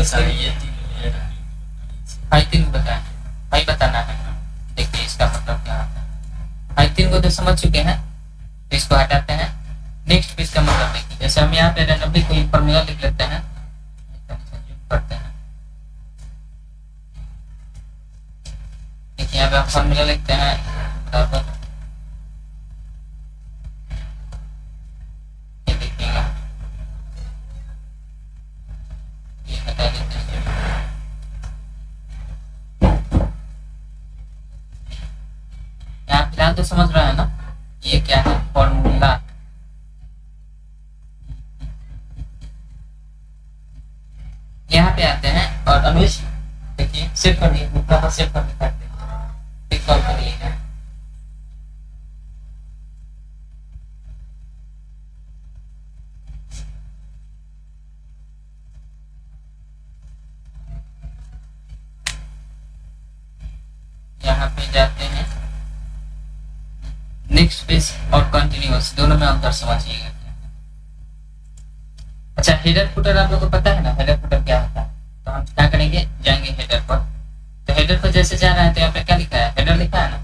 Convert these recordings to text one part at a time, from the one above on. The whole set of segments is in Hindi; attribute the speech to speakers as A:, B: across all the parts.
A: सर ये
B: भाई तीन को बताए, भाई बताना है। देखिए इसका मतलब क्या होता है। भाई तीन को तो समझ चुके हैं, तो इसको हटाते हैं। नेक्स्ट पेज का मतलब देखिए, जैसे हम यहाँ पे रैंडमली कोई फॉर्मूला लिख लेते हैं, करते हैं। देखिए यहाँ पे हम फॉर्मूला लिखते हैं बराबर, ये देखिएगा, ये हटा देते हैं। यहाँ फिलहाल तो समझ रहा है ना, ये क्या है फॉर्मूला। यहाँ पे आते हैं और अनुज देखिए सेव कर दिए, उतना पर सेव करके काट दें, कॉल कर लीजिए। यहाँ पे जाते हैं नेक्स्ट पेज और कंटिन्यूअस, दोनों में अंतर समझिएगा। अच्छा हेडर फुटर आप लोगों को पता है ना, हेडर फुटर क्या होता है। तो हम क्या करेंगे, जाएंगे हेडर पर। तो हेडर पर जैसे जा रहा है तो यहाँ पे क्या लिखा है, हेडर लिखा है ना।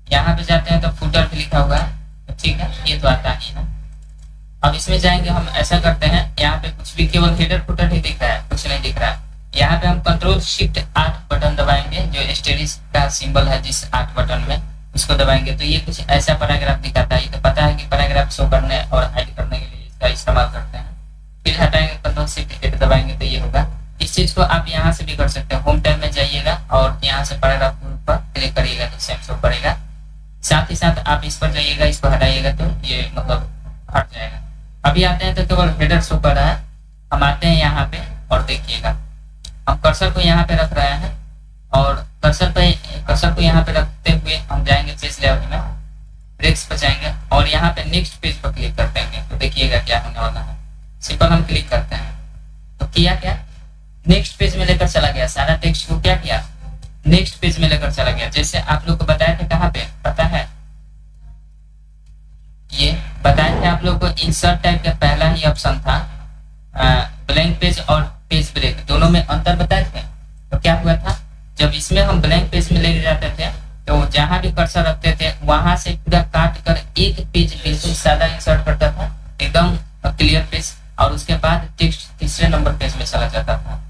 B: यहाँ पे जाते हैं तो फुटर भी लिखा हुआ है, तो ठीक है, ये तो आता ही है। अब इसमें जाएंगे, हम ऐसा करते हैं, यहाँ पे कुछ भी केवल हेडर फुटर ही दिख रहा है, कुछ नहीं दिख रहा है। यहाँ पे हम कंट्रोल शिफ्ट 8 बटन दबाएंगे, जो स्टेरिस का सिंबल है जिस 8 बटन में, उसको दबाएंगे तो ये कुछ ऐसा पैराग्राफ दिखाता है। ये तो पता है कि पैराग्राफ शो करने और हाइड करने के लिए इसका इस्तेमाल करते हैं। फिर हटाएंगे, कंट्रोल शिफ्ट 8 दबाएंगे तो ये होगा। इस चीज को आप यहाँ से भी कर सकते हैं, होम टैब में जाइएगा और यहाँ से पैराग्राफ पर क्लिक करिएगा तो सेम शो करेगा। साथ ही साथ आप इस पर जाइएगा, इसको हटाइएगा तो ये मतलब हट जाएगा। अभी आते हैं तो केवल हेडर शो कर रहा है। हम आते हैं यहाँ पे और देखिएगा, हम कर्सर को यहाँ पे रख रहे हैं और कर्सर को यहाँ पे रखते हुए हम जाएंगे पेज लेआउट में, ब्रेक्स पर जाएंगे और यहाँ पे नेक्स्ट पेज पर क्लिक कर देंगे तो देखिएगा क्या होने वाला है। सिंपल हम क्लिक करते हैं तो किया क्या, नेक्स्ट पेज में लेकर चला गया, सारा टेक्स्ट को क्या किया, नेक्स्ट पेज में लेकर चला गया। जैसे आप लोग को बताया था कहाँ पे पता है, ये बताया था आप लोग को इंसर्ट टाइप का पहला ही ऑप्शन था, ब्लैंक पेज और पेज ब्रेक, दोनों में अंतर बताए थे। तो क्या हुआ था, जब इसमें हम ब्लैंक पेज में ले जाते थे तो जहां भी कर्सर रखते थे वहां से पूरा काट कर एक पेज बिल्कुल सादा इंसर्ट करता था, एकदम क्लियर पेज, और उसके बाद टेक्स्ट तीसरे नंबर पेज में चला जाता था।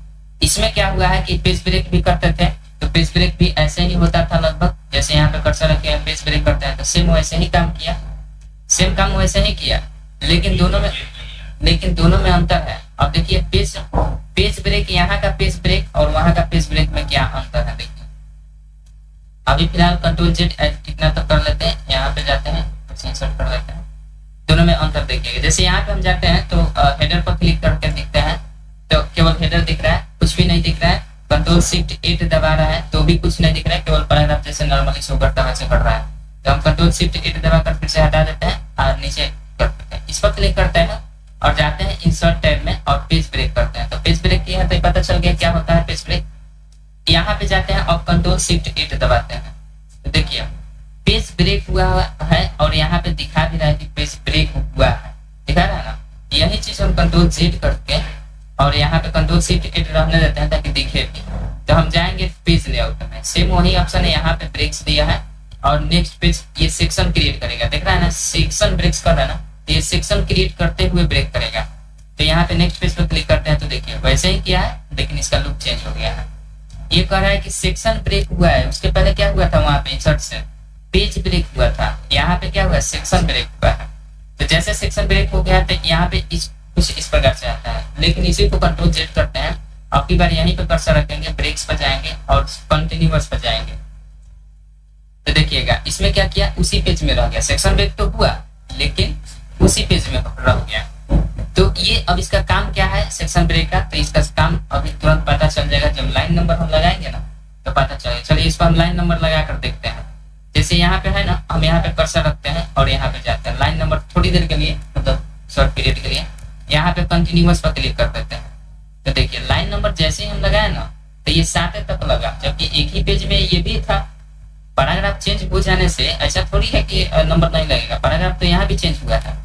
B: इसमें क्या हुआ है कि पेज ब्रेक भी करते थे तो पेज ब्रेक भी ऐसे ही होता था लगभग, जैसे यहाँ पे कर्सर रखे हैं पेज ब्रेक करते हैं तो सेम वैसे ही काम किया, सेम काम वैसे ही किया, लेकिन दोनों में अंतर है। अब देखिए पेज ब्रेक, यहाँ का पेज ब्रेक और वहां का पेज ब्रेक में क्या अंतर है देखिए। अभी फिलहाल कंट्रोल जेड कितना तक कर लेते हैं, यहाँ पे जाते हैं कुछ इंसर्ट कर लेते हैं, दोनों में अंतर देखिएगा। जैसे यहाँ पे हम जाते हैं तो हेडर पर क्लिक करके दिखते हैं तो केवल हेडर दिख रहा है, कुछ भी नहीं दिख रहा है। कंट्रोल शिफ्ट 8 दबा रहा है तो भी कुछ नहीं दिख रहा है, केवल पैराग्राफ जैसे नॉर्मली शो करता है वैसे कर रहा है। तो हम कंट्रोल शिफ्ट 8 दबाकर फिर से हटा देते हैं और नीचे कर देते हैं, इस पर क्लिक करते हैं और जाते हैं इंसर्ट टैब में और पेज ब्रेक करते हैं। तो पेज ब्रेक किया तो पता चल गया क्या होता है पेज ब्रेक। यहाँ पे जाते हैं और कंट्रोल शिफ्ट 8 दबाते हैं तो देखिए पेज ब्रेक हुआ है और यहाँ पे दिखा भी रहा है कि पेज ब्रेक हुआ है, दिखा रहा है ना। यही चीज हम कंट्रोल जेड करके और यहाँ पे कंट्रोल शिफ्ट 8 रहने देते हैं ताकि दिखे भी। तो हम जाएंगे पेज लेआउट में, सेम वही ऑप्शन है, यहाँ पे ब्रेक्स दिया है और नेक्स्ट पेज ये सेक्शन क्रिएट करेगा, देख रहा है ना, सेक्शन ब्रेक्स कर रहा है ना, तो ये सेक्शन क्रिएट करते हुए ब्रेक करेगा। तो यहाँ पे नेक्स्ट पेज पर क्लिक करते हैं तो देखिए वैसे ही किया है लेकिन इसका लुक चेंज हो गया है। ये कह रहा है कि सेक्शन ब्रेक हुआ है, उसके पहले क्या हुआ था, वहां पे इंसर्ट से पेज ब्रेक हुआ था, यहाँ पे क्या हुआ, सेक्शन ब्रेक हुआ है। तो जैसे सेक्शन ब्रेक हो गया तो यहाँ पे कुछ इस प्रकार से आता है, लेकिन इसी को कंट्रोल जेड करते हैं। अब की बार यहीं पे कर्सर रखेंगे, ब्रेक्स पर जाएंगे और कंटिन्यूअस पर जाएंगे तो देखिएगा इसमें क्या किया, उसी पेज में रह गया, सेक्शन ब्रेक तो हुआ लेकिन उसी पेज में रह गया। तो ये अब इसका काम क्या है सेक्शन ब्रेक का, तो इसका काम अभी तुरंत पता चल जाएगा जब लाइन नंबर हम लगाएंगे ना तो पता चलेगा। चलिए इस पर हम लाइन नंबर लगा कर देखते हैं। जैसे यहाँ पे है ना, हम यहाँ पे कर्सर रखते हैं और यहाँ पे जाते हैं लाइन नंबर, थोड़ी देर के लिए मतलब शॉर्ट पीरियड के लिए यहाँ पे कंटिन्यूअस पर क्लिक कर देते हैं। तो देखिए लाइन नंबर जैसे ही हम लगाए ना तो ये 7 तक लगा, जबकि एक ही पेज में ये भी था। पैराग्राफ चेंज हो जाने से ऐसा थोड़ी है कि नंबर नहीं लगेगा, पैराग्राफ तो यहाँ भी चेंज हुआ था,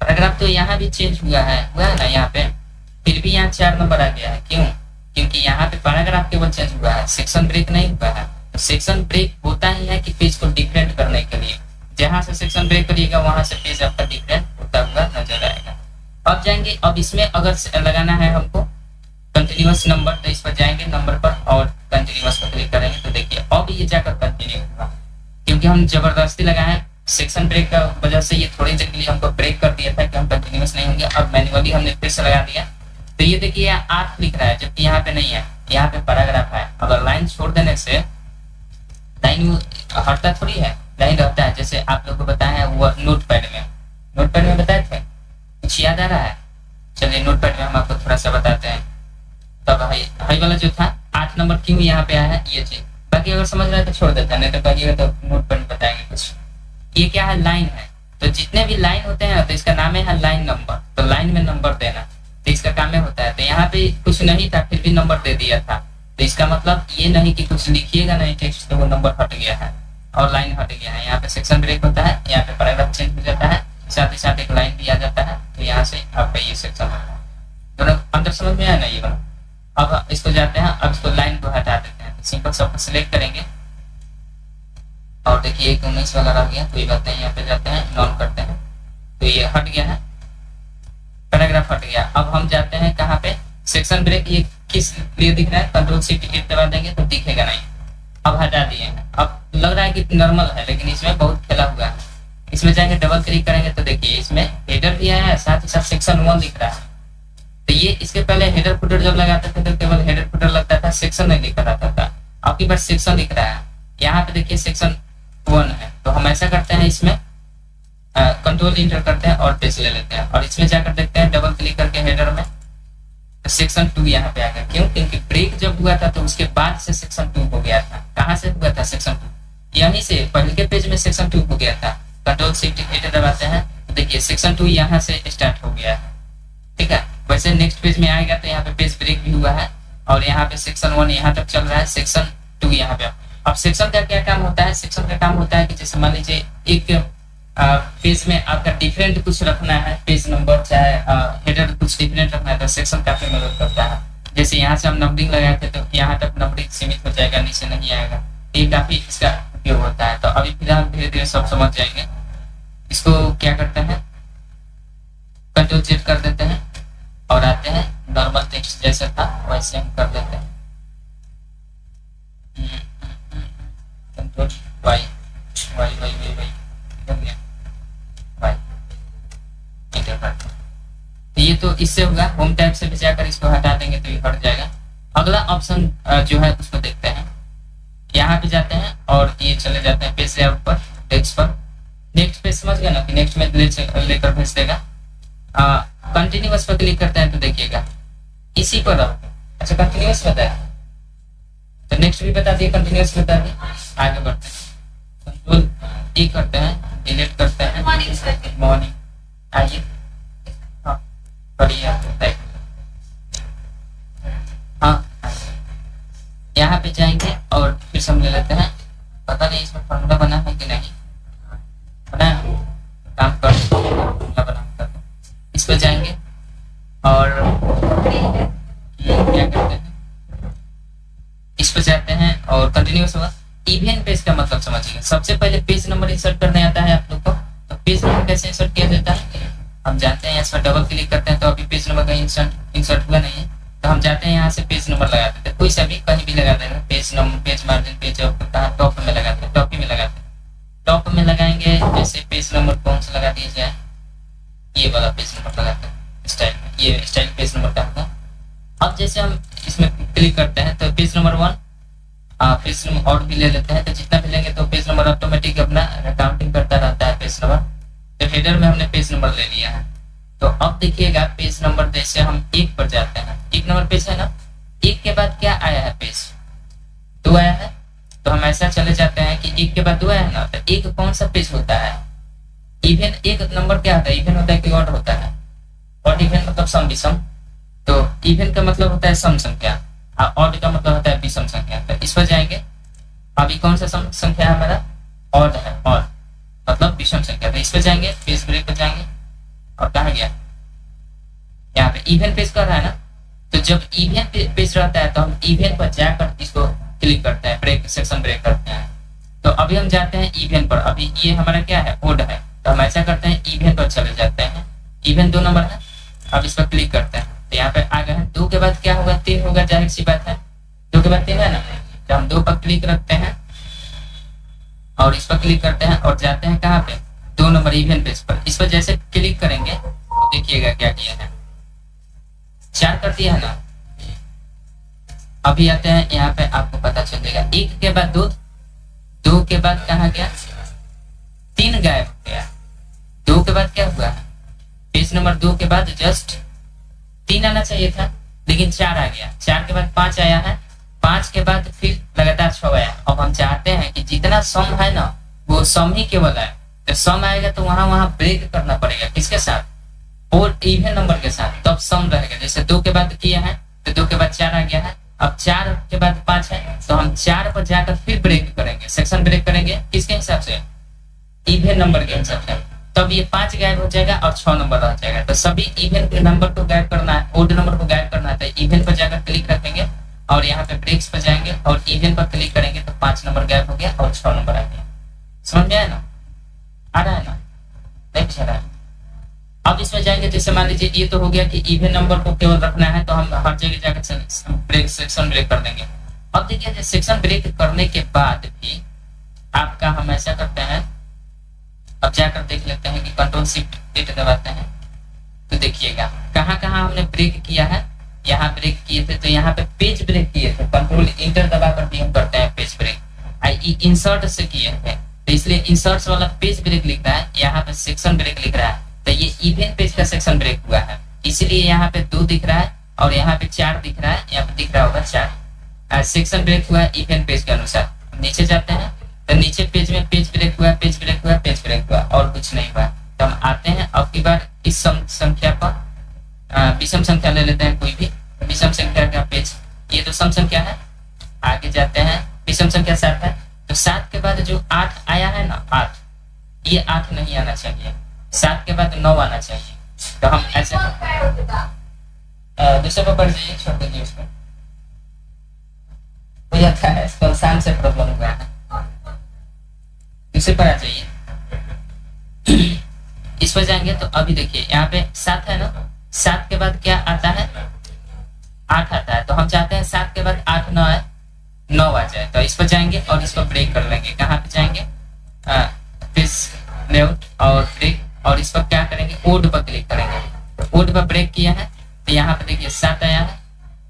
B: पैराग्राफ तो यहाँ भी चेंज हुआ है ना यहाँ पे। फिर भी यहाँ 4 नंबर आ गया है। क्यों? क्योंकि यहाँ पे पैराग्राफ केवल चेंज हुआ है, सेक्शन ब्रेक नहीं हुआ है। तो सेक्शन ब्रेक होता ही है कि पेज को डिफरेंट करने के लिए, जहां से सेक्शन ब्रेक करिएगा वहां से पेज आपका डिफरेंट होता हुआ नजर आएगा। अब जाएंगे, अब इसमें अगर लगाना है हमको कंटिन्यूअस नंबर, तो इस पर जाएंगे नंबर पर और कंटिन्यूअस पर क्लिक करेंगे तो देखिए अब ये जाकर कंटिन्यू होगा, क्योंकि हम जबरदस्ती लगाए सेक्शन ब्रेक का वजह से ये थोड़ी देर के लिए हमको ब्रेक कर दिया था कि हम कंटिन्यूअस नहीं होंगे। अब मैन्युअली हमने फिर से लगा दिया तो ये देखिए 8 लिख रहा है, जबकि यहाँ पे नहीं है, यहाँ पे पैराग्राफ है। अगर लाइन छोड़ देने से लाइन हटता थोड़ी है, लाइन रहता है। जैसे आप लोग को बताया है वो नोटपैड में बताए थे, कुछ याद आ रहा है? चलिए नोटपैड में हम आपको थोड़ा सा बताते हैं। तब हाई वाला जो था 8 नंबर क्यों यहाँ पे आया है ये चीज, बाकी अगर समझ रहा है तो छोड़ देता है, नहीं तो कहिएगा तो नोटपैड में बताएंगे कुछ। ये क्या है? लाइन है। तो जितने भी लाइन होते हैं तो इसका नाम है लाइन नंबर, तो लाइन में नंबर देना तो इसका काम में होता है। तो यहाँ पे कुछ नहीं था फिर भी नंबर दे दिया था, तो इसका मतलब ये नहीं कि कुछ लिखिएगा नहीं टेक्स्ट तो वो नंबर हट गया है और लाइन हट गया है। यहाँ पे सेक्शन ब्रेक होता है, यहाँ पे पैराग्राफ चेंज हो जाता है, साथ ही साथ एक लाइन भी आ जाता है। तो यहाँ से आपका ये सेक्शन होता है। दोनों अंदर समझ में आया ना ये वाला? अब इसको जाते हैं, अब इसको लाइन को हटा देते हैं। सिंपल सब सिलेक्ट करेंगे और देखिए एक 19 वाला रह गया, कोई बात नहीं, यहाँ पे जाते हैं नॉन करते हैं तो ये हट गया है, पैराग्राफ हट गया। अब हम जाते हैं कहाँ पे? Section break. ये किस लिए दिख रहा है? कंट्रोल शिफ्ट हिट दबा देंगे तो दिखेगा नहीं, अब हटा दिए हैं। अब लग रहा है कि नॉर्मल है लेकिन इसमें बहुत फैला हुआ है। इसमें जाके डबल क्लिक करेंगे तो देखिए इसमें हेडर भी आया है, साथ ही साथ सेक्शन 1 दिख रहा है। तो ये इसके पहले हेडर फुटर जब लगाते थे तो केवल हेडर फुटर लगता था, सेक्शन नहीं लिखा रहता था। अब की बार सेक्शन दिख रहा है, यहाँ पे देखिए सेक्शन 1 है। तो हम ऐसा करते हैं, इसमें कंट्रोल इंटर करते हैं और पेज ले लेते हैं और इसमें जाकर देखते हैं डबल क्लिक करके हेडर में तो सेक्शन 2 यहाँ पे आ गया। क्यों? क्योंकि ब्रेक जब हुआ था तो उसके बाद से सेक्शन 2 हो गया था। कहाँ से हुआ था सेक्शन 2? यहीं से पहले के पेज में सेक्शन 2 हो गया था। कंट्रोल शिफ्ट हिट दबाते हैं तो देखिए सेक्शन 2 यहाँ से स्टार्ट हो गया है। ठीक है, वैसे नेक्स्ट पेज में आएगा तो यहाँ पे पेज ब्रेक भी हुआ है और यहाँ पे सेक्शन 1 यहाँ तक चल रहा है, सेक्शन 2 यहाँ पे। अब सेक्शन का क्या काम होता है? सेक्शन का काम होता है कि जैसे मान लीजिए एक पेज में आपका डिफरेंट कुछ रखना है, पेज नंबर चाहे हेडर कुछ डिफरेंट रखना है तो सेक्शन काफी मदद करता है। जैसे यहाँ से हम नंबरिंग लगाए थे तो यहाँ तक नंबरिंग सीमित हो जाएगा, नीचे नहीं आएगा। ये काफी इसका उपयोग होता है। तो अभी फिलहाल धीरे धीरे सब समझ जाएंगे। इसको क्या करते हैं? कंट्रोल Z कर देते हैं और आते हैं नॉर्मल टेक्स्ट जैसे था वैसे हम कर देते हैं, कंट्रोल Y ये तो इससे होगा। होम टैब से भी जाकर इसको हटा देंगे तो ये हट जाएगा। अगला ऑप्शन जो है उसको देखते हैं। यहाँ पे जाते हैं और ये चले जाते हैं पेज लेआउट पर, टेक्स्ट पर। नेक्स्ट पेज समझ गए ना कि नेक्स्ट में लेकर भेज देगा। कंटिन्यूअस पर क्लिक करते हैं तो देखिएगा इसी पर अच्छा कंटिन्यूअस बताया तो नेक्स्ट भी बता दिए, कंटिन्यूअस बता दिए। आगे बढ़ते हैं, कंट्रोल E करते हैं, डिलीट करते हैं, मॉर्निंग आइए हाँ यहाँ पे जाएंगे और फिर से हम ले लेते हैं। पता नहीं इसमें फॉर्मूला बना है कि नहीं बना है, काम कर बना इस पर जाएंगे और क्या करते हैं, इस पर जाते हैं और कंटिन्यूअस होगा। इवन पेज का मतलब समझिए। सबसे पहले पेज नंबर इंसर्ट करने आता है आप लोग को, तो पेज नंबर कैसे इंसर्ट किया जाता है हम जानते हैं। इस पर डबल क्लिक करते हैं तो अभी पेज नंबर का इंसर्ट हुआ नहीं है, तो हम जाते हैं यहाँ से पेज नंबर लगा देते हैं। कोई सा भी कहीं भी लगा देंगे, page number, page margin, page top में लगाते हैं, टॉप में लगाते हैं। टॉप में लगाएंगे जैसे पेज नंबर कौन सा लगा दिया जाए, ये वाला पेज नंबर लगाते हैं स्टाइल में, ये स्टाइल पेज नंबर का होगा। अब जैसे हम इसमें क्लिक करते हैं तो पेज नंबर 1 पेज नंबर और भी ले लेते हैं, तो जितना भी लेंगे तो पेज नंबर ऑटोमेटिक अपना काउंटिंग करता रहता है पेज नंबर। तो हेडर में हमने पेज नंबर ले लिया है। तो अब देखिएगा पेज नंबर जैसे हम 1 पर जाते हैं, 1 नंबर पेज है ना, 1 के बाद क्या आया है पेज 2 आया है। तो हम ऐसा चले जाते हैं कि 1 के बाद 2 आया है ना, तो 1 कौन सा पेज होता है? इवन 1 नंबर क्या होता है? इवन होता है कि ऑड होता है? ऑड इवन मतलब सम विषम। तो इवन का मतलब होता है सम संख्या, ऑड का मतलब होता है विषम संख्या। तो इस पर जाएंगे, अभी कौन सा संख्या है हमारा? ऑड है, ऑड मतलब विषम संख्या। तो इस पर जाएंगे, पेज ब्रेक पर जाएंगे और कहा गया यहाँ पे इवेंट पेज कर रहा है ना, तो जब इवेंट पेज रहता है तो हम इवेंट पर जाकर इसको क्लिक करते हैं, ब्रेक सेक्शन ब्रेक करते हैं। तो अभी हम जाते हैं इवेंट पर, अभी ये हमारा क्या है, ओड है, तो हम ऐसा करते हैं इवेंट पर चले जाते हैं। इवेंट 2 नंबर है, अब इस पर क्लिक करते हैं तो यहाँ पे आ गए हैं। 2 के बाद क्या होगा, 3 होगा, जाहिर सी बात है, 2 के बाद 3 है ना, तो हम 2 पर क्लिक रखते हैं और इस पर क्लिक करते हैं और जाते हैं कहाँ पे, 2 नंबर इवेंट पेज पर। इस पर जैसे क्लिक करेंगे तो देखिएगा क्या किया है, 4 कर दिया है ना। अभी आते हैं यहाँ पे, आपको पता चलेगा 1 के बाद 2, 2 के बाद कहाँ गया, 3 गायब हो गया। 2 के बाद क्या हुआ, पेज नंबर 2 के बाद जस्ट 3 आना चाहिए था, लेकिन 4 आ गया। 4 के बाद 5 आया है, 5 के बाद फिर लगातार 6 आया। अब हम चाहते हैं कि जितना सम है ना वो सम ही केवल है, तो सम आएगा तो वहां ब्रेक करना पड़ेगा, किसके साथ, और इवन नंबर के साथ, तब सम रहेगा। जैसे 2 के बाद किया है तो 2 के बाद 4 आ गया है, अब 4 के बाद 5 है, तो हम 4 पर जाकर फिर ब्रेक करेंगे, सेक्शन ब्रेक करेंगे, किसके हिसाब से, इवन नंबर के हिसाब से। तब ये 5 गायब हो जाएगा और 6 नंबर रह जाएगा। तो सभी इवन के नंबर को गायब करना है, ओड नंबर को गायब करना है, तो इवन पर जाकर क्लिक रखेंगे और यहाँ पे ब्रेक्स पर जाएंगे और इवन पर क्लिक करेंगे तो 5 नंबर गायब हो गया और 6 नंबर आ गया। समझ में आया ना, आ रहा है ना, नहीं पूछ रहा है। अब इसमें जाएंगे, जैसे मान लीजिए ये तो हो गया कि इवन नंबर को केवल रखना है, तो हम हर जगह जाकर ब्रेक सेक्शन ब्रेक कर देंगे। अब देखिए सेक्शन ब्रेक करने के बाद भी आपका हम ऐसा करते हैं, अब जाकर देख लेते हैं कि कंट्रोल शिफ्ट 8 दबाते हैं तो देखिएगा कहाँ कहाँ हमने ब्रेक किया है। यहाँ ब्रेक किए थे तो यहाँ पे पेज ब्रेक किए थे, कंट्रोल इंटर दबाकर भी हम करते हैं पेज ब्रेक। इंसर्ट से किए थे तो इसलिए इंसर्ट वाला पेज ब्रेक लिख रहा है, यहाँ पे सेक्शन ब्रेक लिख रहा है, तो ये इवेंट पेज का सेक्शन ब्रेक हुआ है, इसलिए यहाँ पे 2 दिख रहा है और यहाँ पे 4 दिख रहा है, यहाँ पे दिख रहा होगा 4। सेक्शन ब्रेक हुआ है इवेंट पेज के अनुसार। नीचे जाते हैं तो नीचे पेज में पेज ब्रेक हुआ, पेज ब्रेक हुआ, पेज ब्रेक हुआ, और कुछ नहीं हुआ। तो हम आते हैं अब की बार इस संख्या पर, विषम संख्या ले लेते हैं कोई भी, विषम संख्या का पेज, ये तो सम संख्या है। आगे जाते हैं, विषम संख्या 7 है, तो 7 के बाद जो 8 आया है ना, 8, ये 8 नहीं आना चाहिए, 7 के बाद 9 आना चाहिए। तो हम ऐसे दूसरे पर बढ़ जाइए, छोड़ दीजिए उसको, हो जाता है इसको शाम से प्रॉब्लम हुआ है। दूसरे पर आ जाइए, इस पर जाएंगे तो अभी देखिए यहाँ पे 7 है ना, 7 के बाद क्या आता है, 8 आता है, तो हम चाहते हैं 7 के बाद 8 9 है, 9 आ जाए। तो इस पर जाएंगे और इसको ब्रेक कर लेंगे। कहाँ पे जाएंगे, पेज लेआउट और ब्रेक, और इस पर क्या करेंगे, कोड पर क्लिक करेंगे। तो कोड पर ब्रेक किया है तो यहाँ पे देखिए 7 आया है,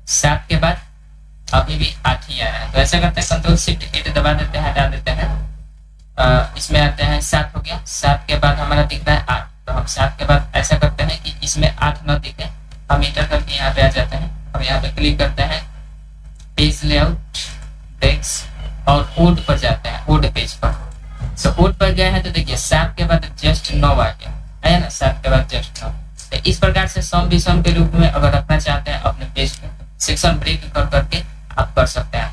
B: 7 के बाद अभी भी 8 ही आया है। तो ऐसा करते हैं कंट्रोल शिफ्ट 8 दबा देते हैं, हटा देते हैं, इसमें आते हैं 7 हो गया, 7 के बाद हमारा दिख रहा है 8, तो हम 7 के बाद ऐसा करते हैं कि इसमें 8 न दिखे, हम इंटर करके यहाँ पे आ जाते हैं। अब यहाँ पे क्लिक करते हैं पेज लेआउट ब्रेक्स और कोड पर जाते हैं, कोड पेज पर। सो कोड पर गए हैं तो देखिए 7 के बाद जस्ट 9 आ गया है ना, 7 के बाद जस्ट 9। तो इस प्रकार से सम विषम के रूप में अगर रखना चाहते हैं अपने पेज को, सेक्शन ब्रेक कर करके आप कर सकते हैं।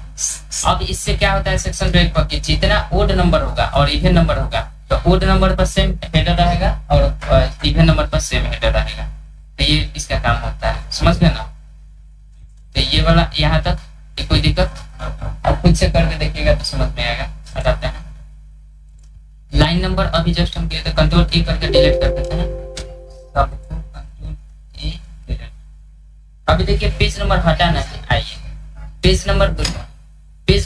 B: अब इससे क्या होता है सेक्शन ब्रेक पर, जितना ओड नंबर होगा और इवन नंबर होगा तो ओड नंबर पर सेम हेडर रहेगा और इवन नंबर पर सेम हेडर रहेगा। तो ये इसका काम होता है, समझ गए ना। तो ये वाला यहाँ तक, ये कोई दिक्कत, अब खुद से करके देखिएगा तो समझ में आएगा। बताते हैं लाइन नंबर अभी जस्ट हम किए थे, कंट्रोल ई करके डिलीट कर देते हैं सबको, कंट्रोल ई डिलीट। अभी देखिए पेज नंबर हटाना है, आइए पेज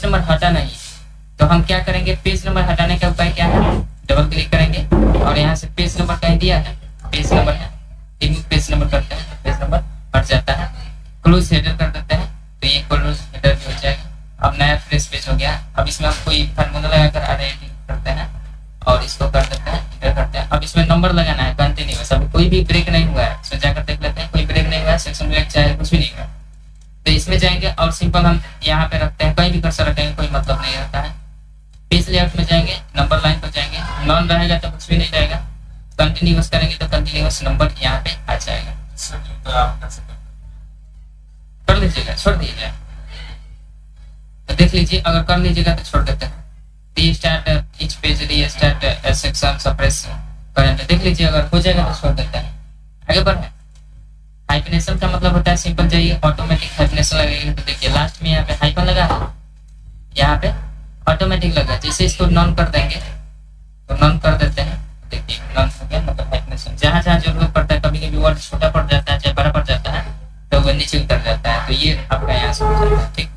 B: नंबर हटाना ही, तो हम क्या करेंगे, पेज नंबर हटाने का उपाय क्या है, डबल क्लिक करेंगे और यहाँ से पेज नंबर कहीं दिया है, पेज नंबर है, रिमूव पेज नंबर करते हैं, पेज नंबर हट जाता है। क्लोज हेडर कर देते हैं तो ये क्लोज हेडर भी हो जाएगा। अब नया फ्रेश पेज हो गया। अब इसमें हम कोई फार्मूला लगाकर एडिटिंग करते हैं और इसको कर देते हैं, एंटर करते हैं। अब इसमें नंबर लगाना है कंटिन्यूअस, अभी कोई भी ब्रेक नहीं हुआ है, इसमें जाकर देख लेते हैं कोई ब्रेक नहीं हुआ है, सेक्शन ब्रेक चाहे कुछ भी नहीं हुआ। तो इसमें जाएंगे और सिंपल हम यहाँ पे रखते हैं, कहीं भी कर्सर रखेंगे कोई मतलब नहीं रहता है। पेज लेआउट में जाएंगे, नंबर लाइन पर जाएंगे, नॉन रहेगा तो कुछ भी नहीं रहेगा, कंटिन्यूअस करेंगे तो कंटिन्यूअस नंबर यहाँ पे आ जाएगा। कर लीजिएगा, छोड़ दीजिएगा तो देख लीजिए, अगर कर लीजिएगा तो छोड़ देते हैं। Restart each page, restart section, suppress करेंगे, देख लीजिए अगर हो जाएगा तो छोड़ देते हैं। आगे बढ़े, हाइफनेशन का मतलब होता है सिंपल, चाहिए ऑटोमेटिक हाइफनेशन लगेगा। तो देखिए लास्ट में यहाँ पे हाइफन लगा है, यहाँ पे ऑटोमेटिक लगा। जैसे इसको नॉन कर देंगे तो नॉन कर देते हैं, देखिए नॉन हो गया, मतलब हाइफनेशन जहाँ जहाँ जरूरत पड़ता है, कभी कभी वर्ड छोटा पड़ जाता है चाहे बड़ा पड़ जाता है तो वो नीचे उतर जाता है। तो ये आपका यहाँ से हो जाता है, ठीक।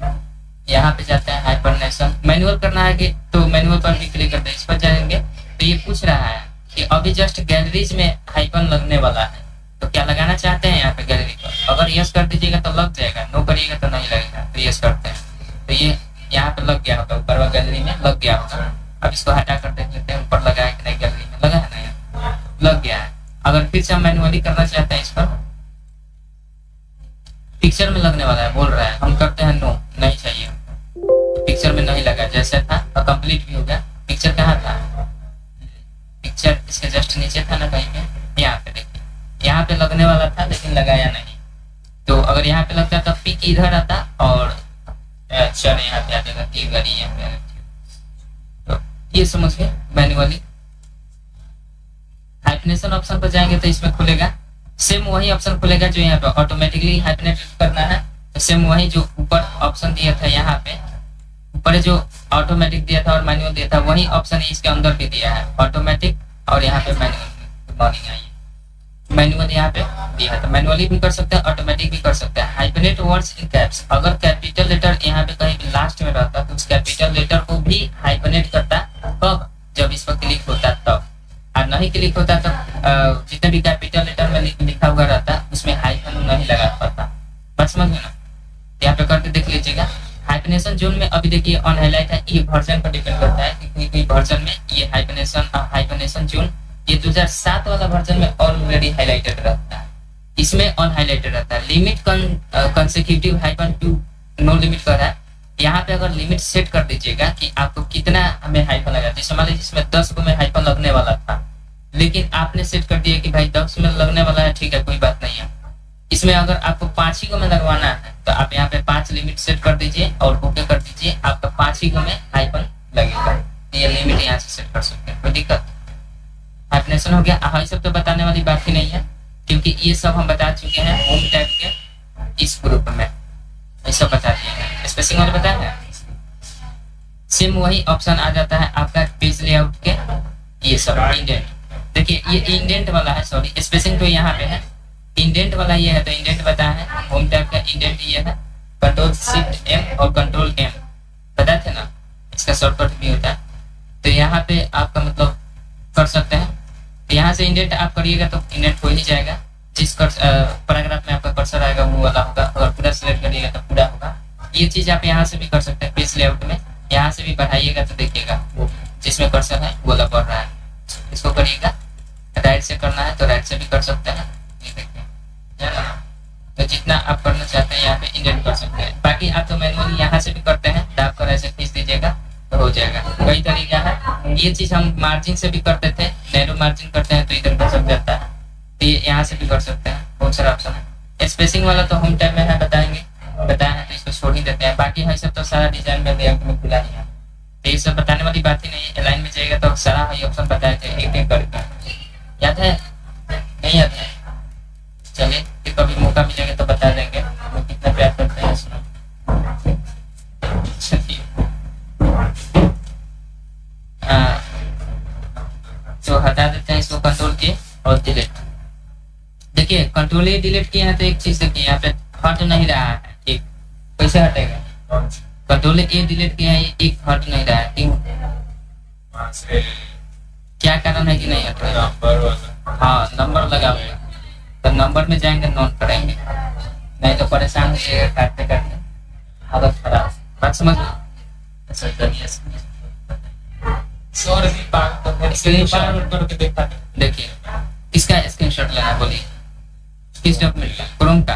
B: यहाँ पे जाता है हाइफनेशन, मैनुअल करना है कि तो मैनुअल पर भी क्लिक करते हैं, इस पर जाएंगे तो ये पूछ रहा है कि अभी जस्ट गैलरीज में हाइफन लगने वाला है, तो क्या लगाना चाहते हैं यहाँ पे गैलरी पर। अगर यस कर दीजिएगा तो लग जाएगा, नो करिएगा तो नहीं लगेगा। तो यस करते हैं तो ये यहाँ पे लग गया होगा, ऊपर वाला गैलरी में लग गया होगा। अब इसको हटा कर देख लेते हैं ऊपर लगा है कि नहीं, गैलरी में लगा है ना, लग गया है। अगर फिर से हम मैनुअली करना चाहते हैं, इस पर पिक्चर में लगने वाला है बोल रहा है, हम करते हैं नो, नहीं चाहिए हमको, पिक्चर में नहीं लगा जैसे था और कंप्लीट भी हो गया। पिक्चर कहाँ था, पिक्चर इसके जस्ट नीचे था ना कहीं पे, यहाँ पे देखिए यहाँ पे लगने वाला था लेकिन लगाया नहीं। तो अगर यहाँ पे लगता तो पिक इधर आता और चल यहाँ पे आ जाएगा कि गाड़ी यहाँ पे। तो ये समझ गए मैनुअली। हाइफनेशन ऑप्शन पर जाएंगे तो इसमें खुलेगा सेम वही ऑप्शन खुलेगा जो यहाँ पे ऑटोमेटिकली हाइफनेट करना है। तो सेम वही जो ऊपर ऑप्शन दिया था, यहाँ पे ऊपर जो ऑटोमेटिक दिया था और मैनुअल दिया था वही ऑप्शन इसके अंदर भी दिया है, ऑटोमेटिक और यहाँ पे मैनुअल। मॉर्निंग आई मैनुअल यहाँ पे दिया है, तो मैनुअली भी कर सकते हैं, ऑटोमेटिक भी कर सकते हैं। हाइफनेट वर्ड्स इन कैप्स, अगर कैपिटल लेटर यहाँ पे कहीं भी लास्ट में रहता तो उस कैपिटल लेटर को भी हाइफनेट करता, कब, जब इस पर क्लिक होता तब। और नहीं क्लिक होता तो जितने भी कैपिटल लेटर में लिखा हुआ रहता उसमें हाइफन नहीं लगा पाता। बस समझ में ना, यहाँ पे करके देख लीजिएगा। हाइफनेशन जोन में अभी देखिए ऑन हाईलाइट है, ये वर्जन पर डिपेंड करता है कि कोई वर्जन में ये हाइफनेशन जोन ये 2007 वाला वर्जन में ऑलरेडी हाईलाइटेड रहता है, इसमें ऑन हाईलाइटेड रहता है। Limit consecutive hyphen to no limit कर रहा है, यहाँ पे अगर लिमिट सेट कर दीजिएगा कि आपको कितना हमें हाइफन लगा, जैसे मान लीजिए इसमें 10 को में हाइफन लगने वाला था लेकिन आपने सेट कर दिया कि भाई 10 में लगने वाला है, ठीक है कोई बात नहीं है। इसमें अगर आपको 5 ही को में लगवाना है तो आप यहाँ पे 5 लिमिट सेट कर दीजिए और ओके कर दीजिए, आपका 5 ही को में हाइफन लगेगा। ये लिमिट यहाँ से सेट कर सकते हैं, कोई दिक्कत। हाइफनेशन हो गया। हाँ, सब तो बताने वाली बात ही नहीं है क्योंकि ये सब हम बता चुके हैं होम टैब के इस ग्रुप में, ये सब बता दिए हैं। स्पेसिंग वाले बताए हैं, सेम वही ऑप्शन आ जाता है आपका पेज लेआउट के, ये सब इंडेंट। देखिए ये इंडेंट वाला है, सॉरी स्पेसिंग तो यहाँ पे है, इंडेंट वाला ये है तो इंडेंट बताया है। होम टैब का इंडेंट ये है, कंट्रोल शिफ्ट एम और कंट्रोल एम बताए थे ना, इसका शॉर्टकट भी होता है। तो यहाँ पे आपका मतलब कर सकते हैं, यहाँ से इंडेंट आप करिएगा तो इंडेंट हो ही जाएगा, जिस पैराग्राफ में आपका कर्सर आएगा वो वाला होगा। अगर पूरा सिलेक्ट करिएगा तो पूरा होगा। ये चीज आप यहाँ से भी कर सकते हैं, पेज लेआउट में यहाँ से भी बढ़ाइएगा तो देखिएगा वो जिसमें कर्सर है वो वाला बढ़ रहा है। इसको करिएगा, राइट से करना है तो राइट से भी कर सकते हैं, ये देखिए है ना। तो जितना आप करना चाहते हैं यहाँ पे इंडेंट कर सकते हैं। बाकी आप तो मैनुअली यहाँ से भी करते हैं, दाब कर ऐसे खींच दीजिएगा तो हो जाएगा। कई तरीका है, ये चीज हम मार्जिन से भी करते थे, नैरो मार्जिन करते हैं तो इधर कर सकते जाता है, तो ये यहाँ से भी कर सकते हैं, बहुत सारा ऑप्शन है। स्पेसिंग वाला तो होम टैब में है, बताया है तो इसको छोड़ ही देते हैं। बाकी है सब तो सारा डिजाइन में लेआउट में खुला ही है, तो ये सब बताने वाली बात ही नहीं है। लाइन में जाएगा तो सारा वही ऑप्शन बताए थे एक एक करके, याद है नहीं याद है? चलिए फिर कभी मौका मिलेगा तो बता देंगे वो कितना प्यार करते हैं इसमें। तो हटा देते हैं इसको, कंट्रोल के और डिलीट। देखिए कंट्रोल ए डिलीट किया है तो एक चीज देखिए यहाँ पे हट नहीं रहा है, एक कैसे हटेगा? कंट्रोल ए डिलीट किया है, एक हट नहीं रहा है, क्यों? क्या कारण है कि नहीं हट रहा है? हाँ नंबर लगा हुआ, तो नंबर में जाएंगे नोट करेंगे, नहीं तो परेशान हो जाएगा काटते काटते, हालत खराब। बात समझ लो। देखिए किसका स्क्रीनशॉट लेना बोलिए, किस डॉक्यूमेंट का? क्रोम का।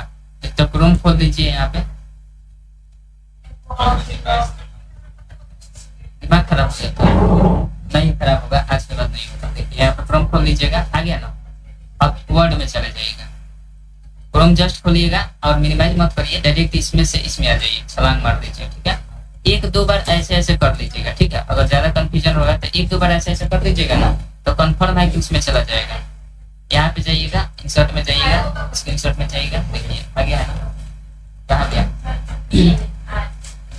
B: तो क्रोम खोल दीजिए, यहाँ पे दिमाग खराब हो जाता है, नहीं खराब होगा आज के बाद नहीं होगा। देखिए यहाँ पे क्रोम खोल लीजिएगा, आ गया ना। अब वर्ड में चले जाइएगा, क्रोम जस्ट खोलिएगा और मिनिमाइज मत करिए, डायरेक्ट इसमें से इसमें आ जाइए, छलांग मार दीजिए, ठीक है। एक दो बार ऐसे ऐसे कर लीजिएगा, ठीक है। अगर ज्यादा कंफ्यूजन होगा तो एक दो बार ऐसे ऐसे कर लीजिएगा ना, तो कंफर्म है कि उसमें चला जाएगा। यहाँ पे जाइएगा, इंसर्ट में जाइएगा, स्क्रीनशॉट में जाइएगा, देखिए आ गया है ना, कहाँ गया,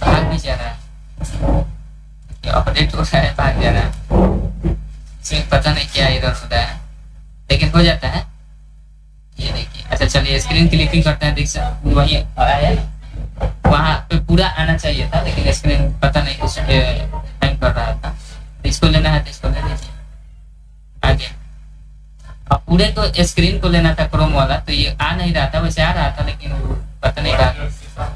B: भाग भी जा रहा है, अपडेट हो रहा है, भाग जा रहा है, इसमें पता नहीं क्या इधर हो रहा है, लेकिन हो जाता है। ये देखिए, अच्छा चलिए स्क्रीन क्लिकिंग करते हैं, देख सकते वही आया है, वहाँ पे पूरा आना चाहिए था, लेकिन स्क्रीन पता नहीं कुछ हैंग कर रहा था, तो इसको लेना है तो इसको ले लीजिए, आ गया। अब पूरे तो स्क्रीन को लेना था क्रोम वाला, तो ये आ नहीं रहा था, वैसे आ रहा था लेकिन वो पता नहीं रहा,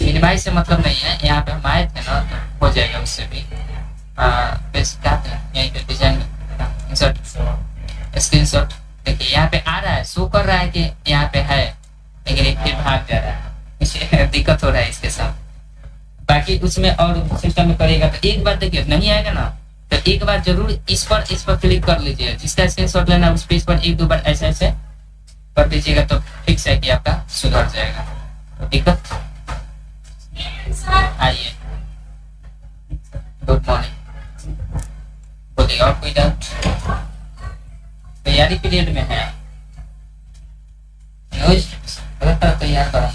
B: मिनिमाइज से मतलब नहीं है, यहाँ पे हम आए थे ना तो हो जाएगा उससे भी। क्या थे यहीं पे डिजाइन इंसर्ट स्क्रीनशॉट, देखिए यहाँ पे आ रहा है, शो कर रहा है कि यहाँ पे है, लेकिन एक फिर भाग जा रहा है, इसे दिक्कत हो रहा है इसके साथ। बाकी उसमें और सिस्टम में करेगा तो एक बार देखिए नहीं आएगा ना, तो एक बार जरूर इस पर क्लिक कर लीजिए, जिसका स्क्रीनशॉट लेना है उस पेज पर एक दो बार ऐसे ऐसे कर दीजिएगा तो फिक्स है कि आपका सुधर जाएगा। तो दिक्कत आइए, गुड मॉर्निंग, बोलिए और कोई डाउट? तैयारी पीरियड में है, तैयार करा